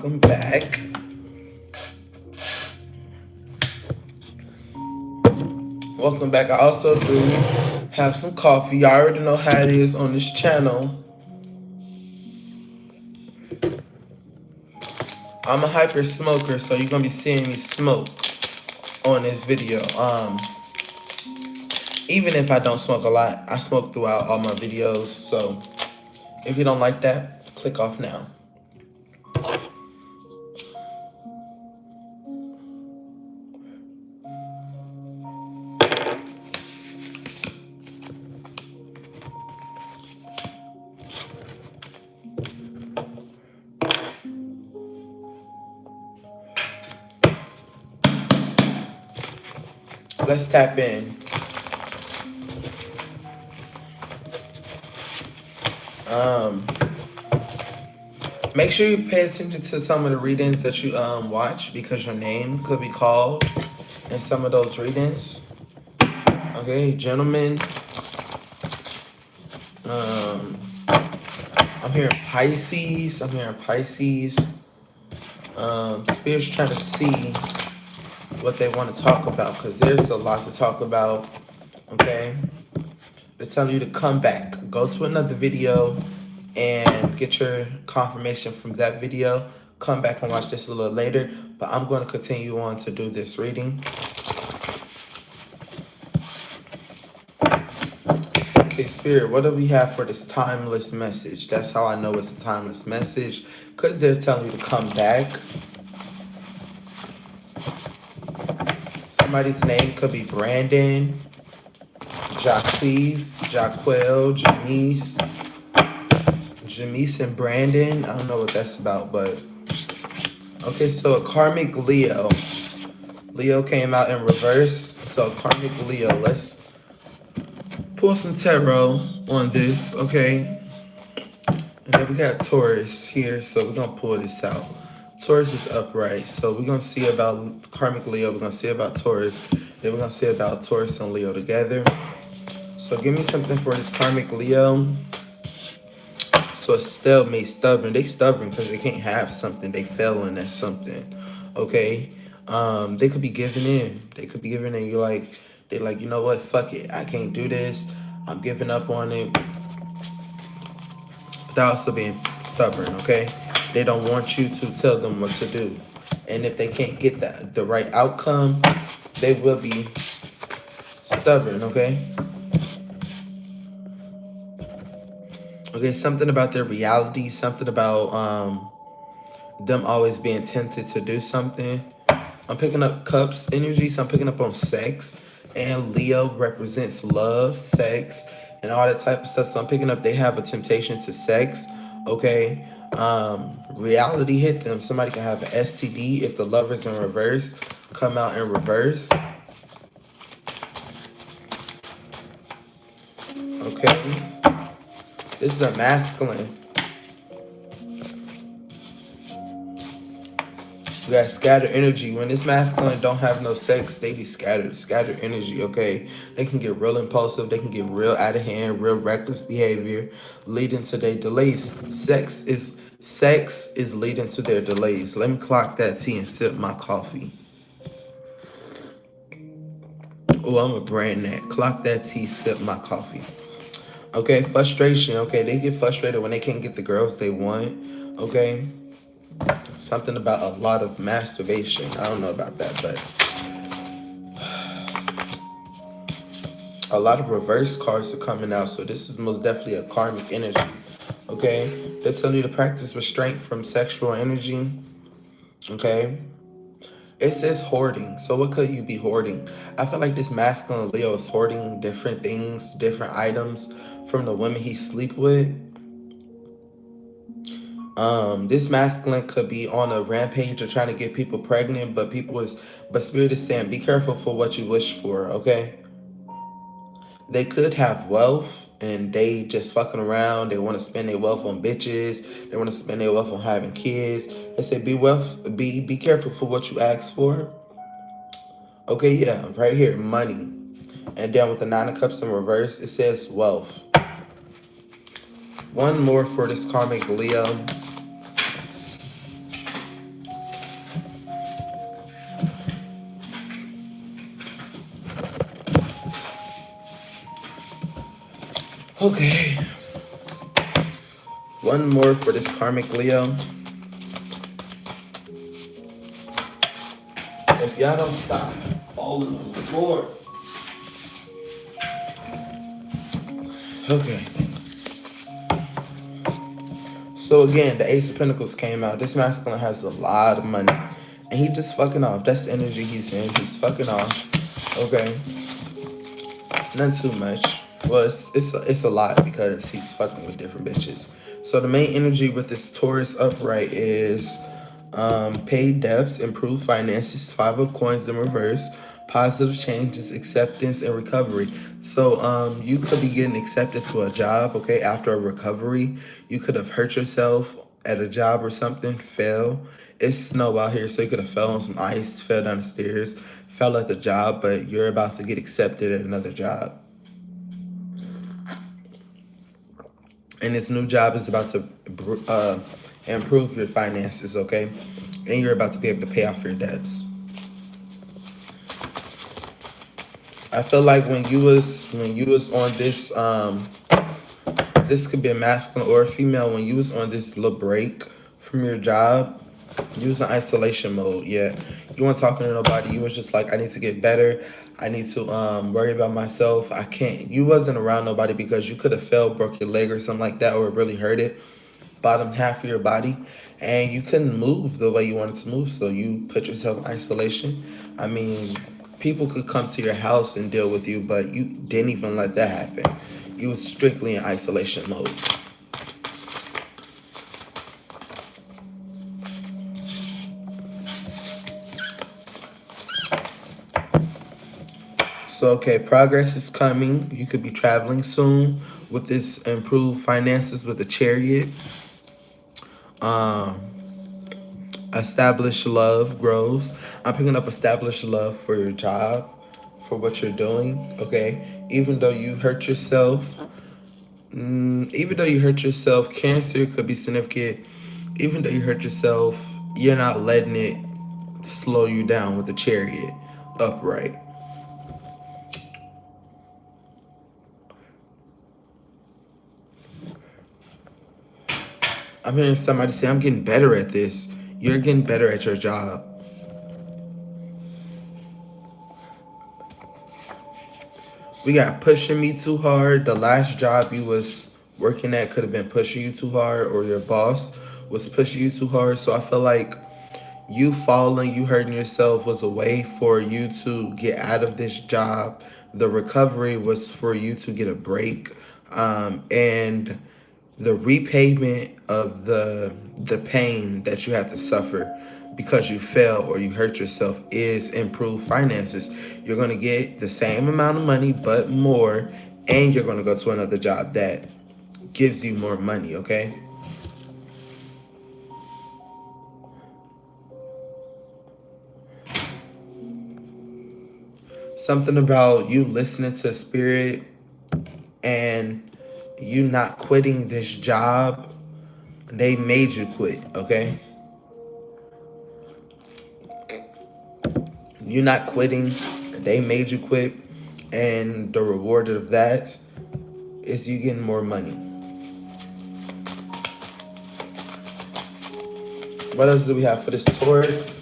Welcome back. Welcome back. I also do have some coffee. Y'all already know how it is on this channel. I'm a hyper smoker, so you're gonna be seeing me smoke on this video. Even if I don't smoke a lot, I smoke throughout all my videos. So if you don't like that, click off now. Let's tap in. Make sure you pay attention to some of the readings that you watch, because your name could be called in some of those readings. Okay, gentlemen. I'm hearing Pisces. Spirit's trying to see what they want to talk about, because there's a lot to talk about. Okay, they're telling you to come back, go to another video and get your confirmation from that video. Come back and watch this a little later, but I'm going to continue on to do this reading. Okay, Spirit, what do we have for this timeless message? That's how I know it's a timeless message, because they're telling you to come back. Somebody's name could be Brandon, Jaquel, Janice and Brandon. I don't know what that's about, but okay, so a karmic Leo. Leo came out in reverse, so karmic Leo. Let's pull some tarot on this, okay? And then we got Taurus here, so we're gonna pull this out. Taurus is upright, so we're gonna see about karmic Leo, we're gonna see about Taurus, then we're gonna see about Taurus and Leo together. So give me something for this karmic Leo. So it's stalemate, stubborn. They stubborn because they can't have something. They failing at something. Okay? They could be giving in. You're like, they're like, you know what? Fuck it. I can't do this. I'm giving up on it. But they're also being stubborn, okay? They don't want you to tell them what to do. And if they can't get the right outcome, they will be stubborn, okay? Okay, something about their reality, something about them always being tempted to do something. I'm picking up cups energy, so I'm picking up on sex. And Leo represents love, sex, and all that type of stuff. So I'm picking up they have a temptation to sex, okay? Reality hit them. Somebody can have an STD if the lover's in reverse, come out in reverse. Okay. This is a masculine. We got scattered energy. When this masculine don't have no sex, they be scattered energy, okay? They can get real impulsive. They can get real out of hand, real reckless behavior, leading to their delays. Sex is leading to their delays. Let me clock that tea and sip my coffee. Oh, I'm a brand that. Clock that tea, sip my coffee. Okay, frustration. Okay, they get frustrated when they can't get the girls they want. Okay, something about a lot of masturbation. I don't know about that, but a lot of reverse cards are coming out. So this is most definitely a karmic energy. Okay, they're telling you to practice restraint from sexual energy. Okay, it says hoarding. So what could you be hoarding? I feel like this masculine Leo is hoarding different things, different items from the women he sleep with. This masculine could be on a rampage or trying to get people pregnant, but Spirit is saying, be careful for what you wish for, okay? They could have wealth and they just fucking around. They want to spend their wealth on bitches. They want to spend their wealth on having kids. They say, be careful for what you ask for. Okay, yeah, right here, money. And down with the Nine of Cups in reverse, it says wealth. One more for this karmic Leo. Okay. One more for this karmic Leo. If y'all don't stop falling on the floor. Okay. So again, the Ace of Pentacles came out. This masculine has a lot of money. And he just fucking off. That's the energy he's in. He's fucking off. Okay. Not too much. Well, it's a lot because he's fucking with different bitches. So the main energy with this Taurus upright is paid debts, improved finances, Five of Coins in reverse, positive changes, acceptance, and recovery. So you could be getting accepted to a job, okay, after a recovery. You could have hurt yourself at a job or something, fell. It's snow out here, so you could have fell on some ice, fell down the stairs, fell at the job, but you're about to get accepted at another job. And this new job is about to improve your finances, okay? And you're about to be able to pay off your debts. I feel like when you was on this, this could be a masculine or a female. When you was on this little break from your job, you was in isolation mode. Yeah, you weren't talking to nobody. You was just like, I need to get better. I need to worry about myself. I can't. You wasn't around nobody because you could have fell, broke your leg or something like that, or it really hurt it, bottom half of your body, and you couldn't move the way you wanted to move. So you put yourself in isolation. I mean, people could come to your house and deal with you, but you didn't even let that happen. You was strictly in isolation mode. So, okay, progress is coming. You could be traveling soon with this improved finances with the Chariot. Established love grows. I'm picking up established love for your job, for what you're doing, okay? Even though you hurt yourself, Cancer could be significant. Even though you hurt yourself, you're not letting it slow you down with the Chariot upright. I'm hearing somebody say, I'm getting better at this. You're getting better at your job. We got pushing me too hard. The last job you was working at could have been pushing you too hard, or your boss was pushing you too hard. So I feel like you falling, you hurting yourself was a way for you to get out of this job. The recovery was for you to get a break. And the repayment of the pain that you have to suffer because you fell or you hurt yourself is improved finances. You're going to get the same amount of money but more, and you're going to go to another job that gives you more money, okay? Something about you listening to spirit and you not quitting this job. They made you quit, okay? You're not quitting. They made you quit. And the reward of that is you getting more money. What else do we have for this Taurus?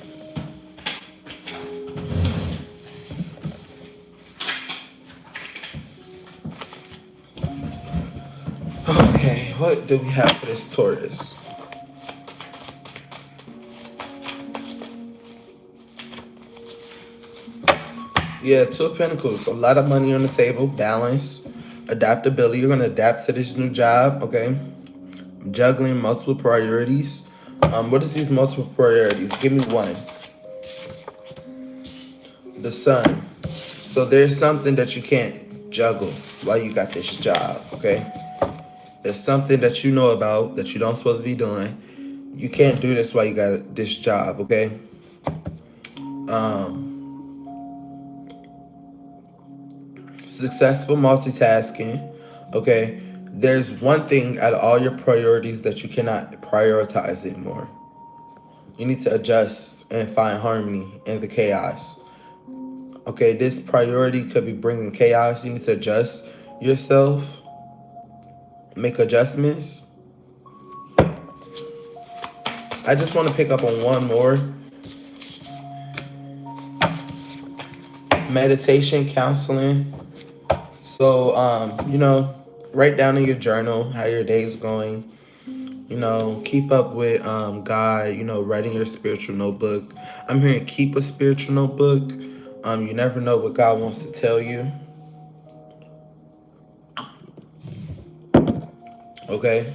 Okay, what do we have for this Taurus? Yeah, Two of Pentacles. A lot of money on the table. Balance. Adaptability. You're going to adapt to this new job, okay? Juggling multiple priorities. What is these multiple priorities? Give me one. The Sun. So there's something that you can't juggle while you got this job, okay? There's something that you know about that you don't supposed to be doing. You can't do this while you got this job, okay? Successful multitasking, okay? There's one thing out of all your priorities that you cannot prioritize anymore. You need to adjust and find harmony in the chaos. Okay, this priority could be bringing chaos. You need to adjust yourself make adjustments. I just want to pick up on one more. Meditation, counseling. So, write down in your journal how your day's going. Keep up with God, writing your spiritual notebook. I'm hearing keep a spiritual notebook. You never know what God wants to tell you. Okay.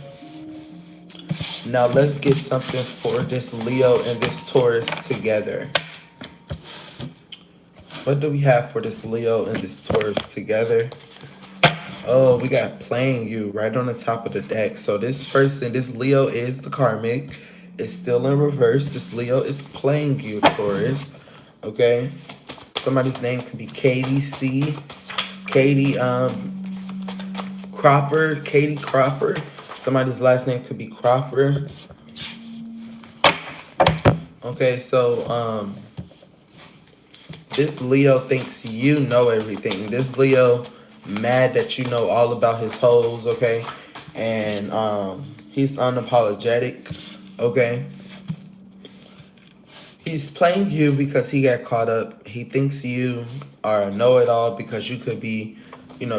Now let's get something for this Leo and this Taurus together. What do we have for this Leo and this Taurus together? Oh, we got playing you right on the top of the deck. So this person, this Leo is the karmic. It's still in reverse. This Leo is playing you, Taurus. Okay. Somebody's name could be Katie C. Katie Cropper. Katie Cropper. Somebody's last name could be Cropper. Okay, so this Leo thinks you know everything. This Leo mad that you know all about his hoes, okay? And he's unapologetic, okay? He's playing you because he got caught up. He thinks you are a know-it-all because you could be,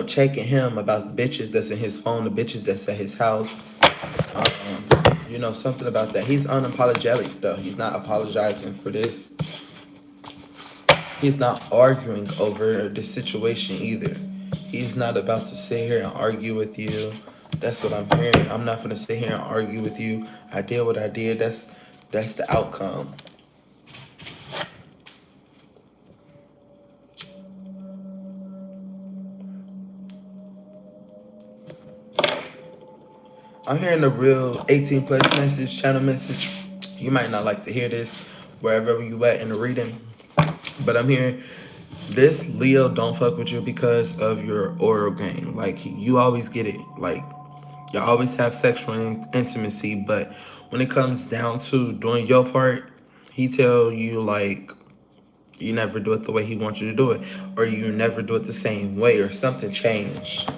checking him about the bitches that's in his phone, the bitches that's at his house. Something about that. He's unapologetic, though. He's not apologizing for this. He's not arguing over the situation either. He's not about to sit here and argue with you. That's what I'm hearing. I'm not going to sit here and argue with you. I did what I did. That's the outcome. I'm hearing a real 18 plus message, channel message. You might not like to hear this wherever you at in the reading. But I'm hearing this Leo don't fuck with you because of your oral game. Like, you always get it. Like, y'all always have sexual intimacy. But when it comes down to doing your part, he tell you, like, you never do it the way he wants you to do it. Or you never do it the same way. Or something changed.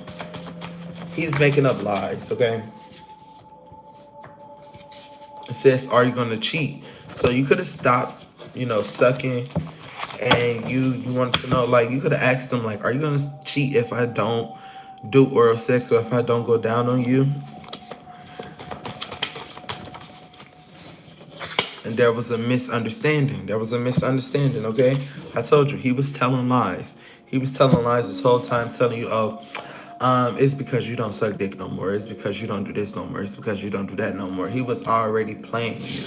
He's making up lies, okay? It says, are you going to cheat? So you could have stopped, sucking. And you wanted to know, like, you could have asked him, like, are you going to cheat if I don't do oral sex or if I don't go down on you? And there was a misunderstanding. Okay? I told you, he was telling lies. He was telling lies this whole time, telling you, it's because you don't suck dick no more. It's because you don't do this no more. It's because you don't do that no more. He was already playing you.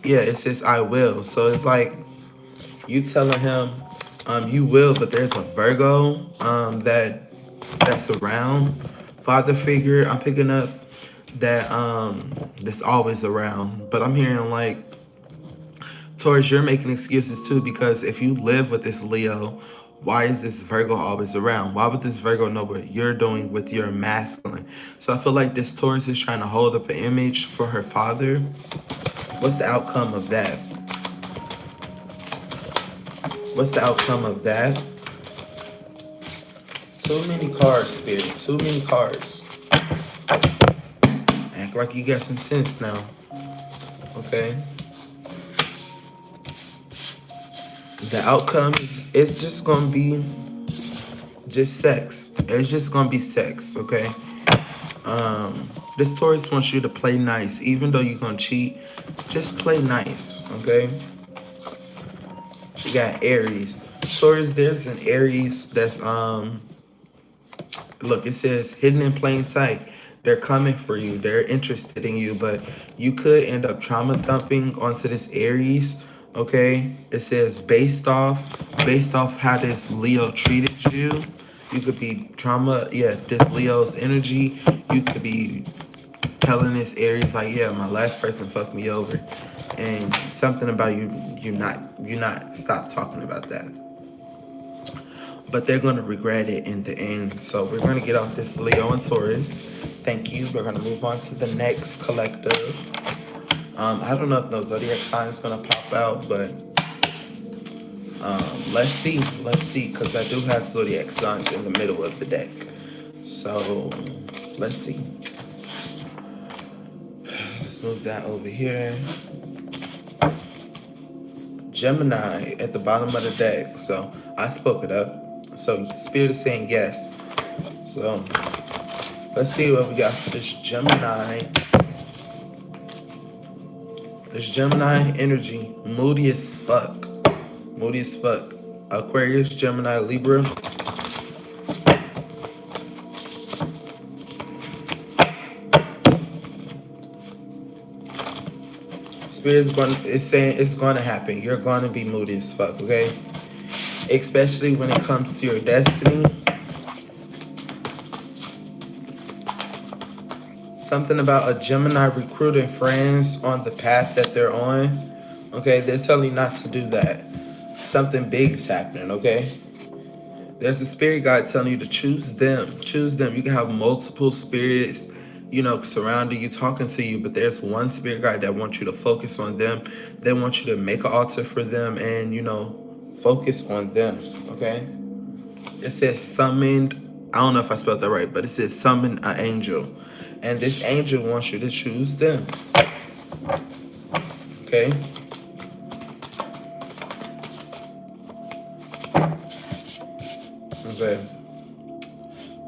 Yeah, it says I will. So it's like you telling him you will, but there's a Virgo that's around. Father figure I'm picking up that that's always around. But I'm hearing like Taurus, you're making excuses too, because if you live with this Leo, why is this Virgo always around? Why would this Virgo know what you're doing with your masculine? So I feel like this Taurus is trying to hold up an image for her father. What's the outcome of that? Too many cards, Spirit. Too many cards. Act like you got some sense now. Okay? The outcome it's just going to be just sex. It's just going to be sex, okay? This Taurus wants you to play nice. Even though you're going to cheat, just play nice, okay? You got Aries. Taurus, there's an Aries that's, look, it says hidden in plain sight. They're coming for you. They're interested in you, but you could end up trauma dumping onto this Aries, okay? It says based off how this Leo treated you. You could be this Leo's energy. You could be telling this Aries like, yeah, my last person fucked me over, and something about you not stop talking about that. But they're gonna regret it in the end. So we're gonna get off this Leo and Taurus. Thank you. We're gonna move on to the next collective. I don't know if no zodiac sign is gonna pop out, but let's see, because I do have zodiac signs in the middle of the deck. So let's see. Let's move that over here. Gemini at the bottom of the deck. So I spoke it up. So Spirit is saying yes. So let's see what we got for this Gemini. This Gemini energy, moody as fuck. Moody as fuck. Aquarius, Gemini, Libra. It's saying it's going to happen. You're going to be moody as fuck, okay? Especially when it comes to your destiny. Something about a Gemini recruiting friends on the path that they're on. Okay, they're telling you not to do that. Something big is happening, okay? There's a spirit guide telling you to choose them. Choose them. You can have multiple spirits, surrounding you, talking to you, but there's one spirit guide that wants you to focus on them. They want you to make an altar for them and, focus on them, okay? It says summoned. I don't know if I spelled that right, but it says summon an angel. And this angel wants you to choose them, okay? Okay.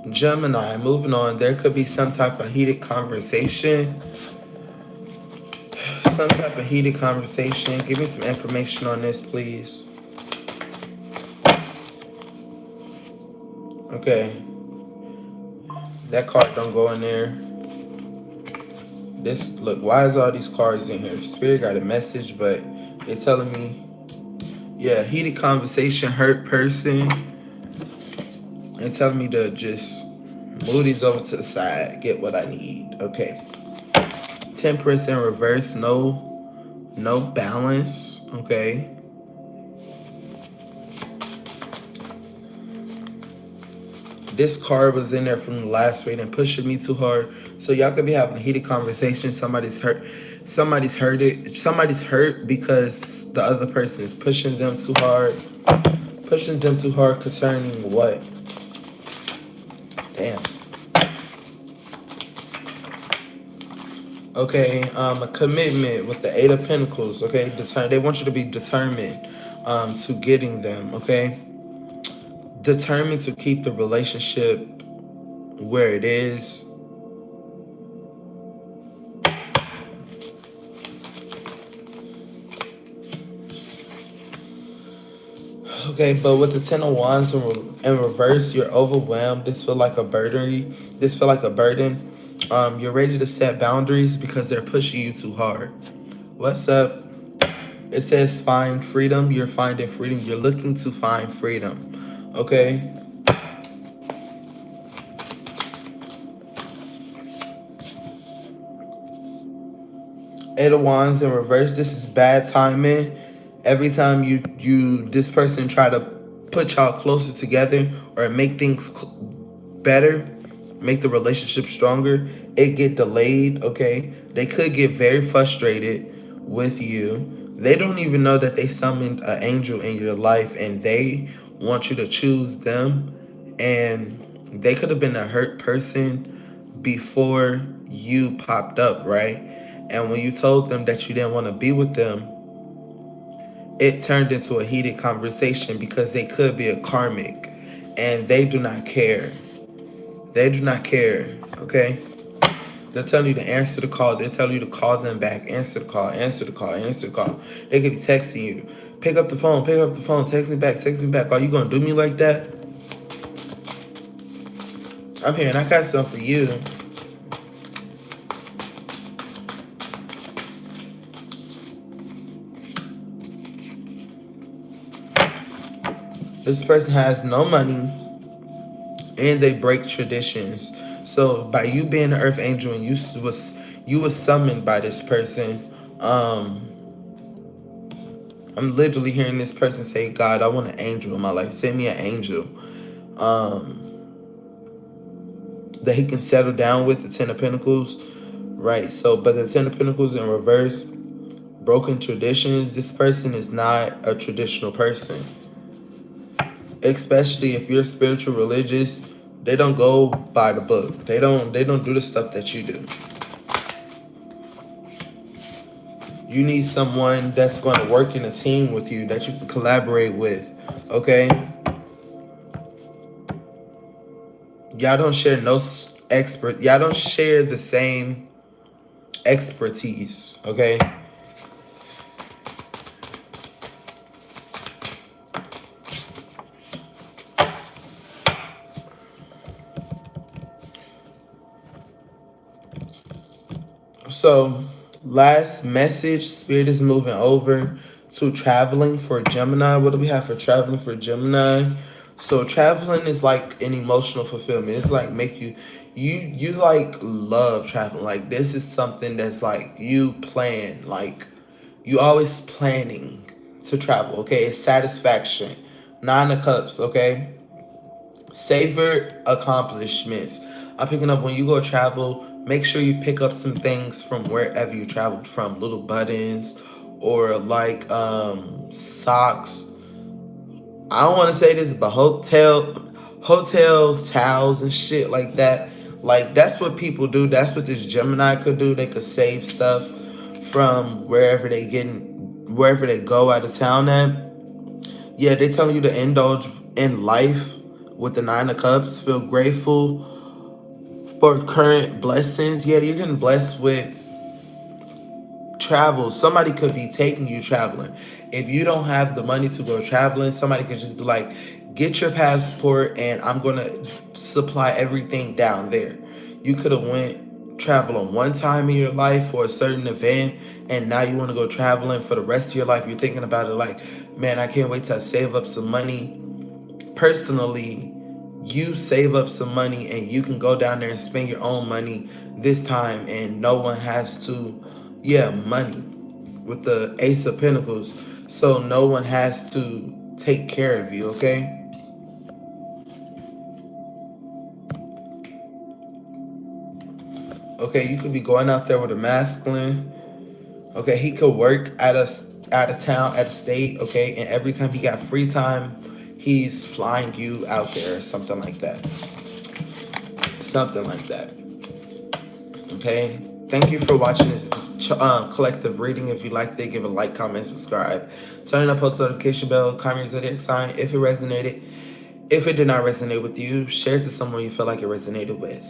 Gemini, moving on. There could be some type of heated conversation. Some type of heated conversation. Give me some information on this, please. Okay. That card don't go in there. Look, why is all these cards in here? Spirit got a message, but they're telling me, yeah, heated conversation, hurt person. And telling me to just move these over to the side, get what I need. Okay. Temperance in reverse, no balance. Okay. This card was in there from the last reading, pushing me too hard. So y'all could be having a heated conversation. Somebody's hurt. Somebody's hurt because the other person is pushing them too hard. Pushing them too hard concerning what? Damn. Okay, a commitment with the Eight of Pentacles, okay? They want you to be determined to getting them, okay? Determined to keep the relationship where it is. Okay, but with the Ten of Wands in reverse, you're overwhelmed. This feel like a burden. You're ready to set boundaries because they're pushing you too hard. What's up? It says find freedom. You're finding freedom. You're looking to find freedom. Okay? Eight of Wands in reverse. This is bad timing. Every time this person try to put y'all closer together or make things better, make the relationship stronger, it get delayed, okay? They could get very frustrated with you. They don't even know that they summoned an angel in your life and they want you to choose them. And they could have been a hurt person before you popped up, right? And when you told them that you didn't want to be with them, it turned into a heated conversation because they could be a karmic and they do not care. They do not care, okay? They're telling you to answer the call. They're telling you to call them back. Answer the call, answer the call, answer the call. They could be texting you. Pick up the phone, text me back. Are you going to do me like that? I'm here and I got something for you. This person has no money and they break traditions. So by you being an earth angel and you was summoned by this person, I'm literally hearing this person say, God, I want an angel in my life. Send me an angel. That he can settle down with, the Ten of Pentacles. Right. So, but the Ten of Pentacles in reverse, broken traditions. This person is not a traditional person. Especially if you're spiritual, religious, They don't go by the book. They don't do the stuff that you do. You need someone that's going to work in a team with you, that you can collaborate with. Okay? Y'all don't share no expert. Y'all don't share the same expertise. Okay? So, last message, Spirit is moving over to traveling for Gemini. What do we have for traveling for Gemini? So, traveling is like an emotional fulfillment. It's like make you like love traveling. Like this is something that's like you plan, like you always planning to travel, okay? It's satisfaction. Nine of Cups, okay? Savor accomplishments. I'm picking up when you go travel, make sure you pick up some things from wherever you traveled from, little buttons or like socks. I don't want to say this, but hotel towels and shit like that. Like that's what people do. That's what this Gemini could do. They could save stuff from wherever they go out of town at. Yeah, they telling you to indulge in life with the Nine of Cups. Feel grateful for current blessings. Yeah, you're getting blessed with travel. Somebody could be taking you traveling. If you don't have the money to go traveling, somebody could just be like, get your passport and I'm gonna supply everything down there. You could have went traveling one time in your life for a certain event, and now you want to go traveling for the rest of your life. You're thinking about it like, man, I can't wait to save up some money. Personally, you save up some money and you can go down there and spend your own money this time, and no one has to, yeah, money with the Ace of Pentacles, so no one has to take care of you. Okay, okay, you could be going out there with a masculine. Okay, he could work out of town, at a state. Okay, and every time he got free time, he's flying you out there or something like that. Something like that. Okay, thank you for watching this collective reading. If you liked it, give a like, comment, subscribe, turn on post notification bell, comment your zodiac sign if it resonated. If it did not resonate with you, share it to someone you feel like it resonated with.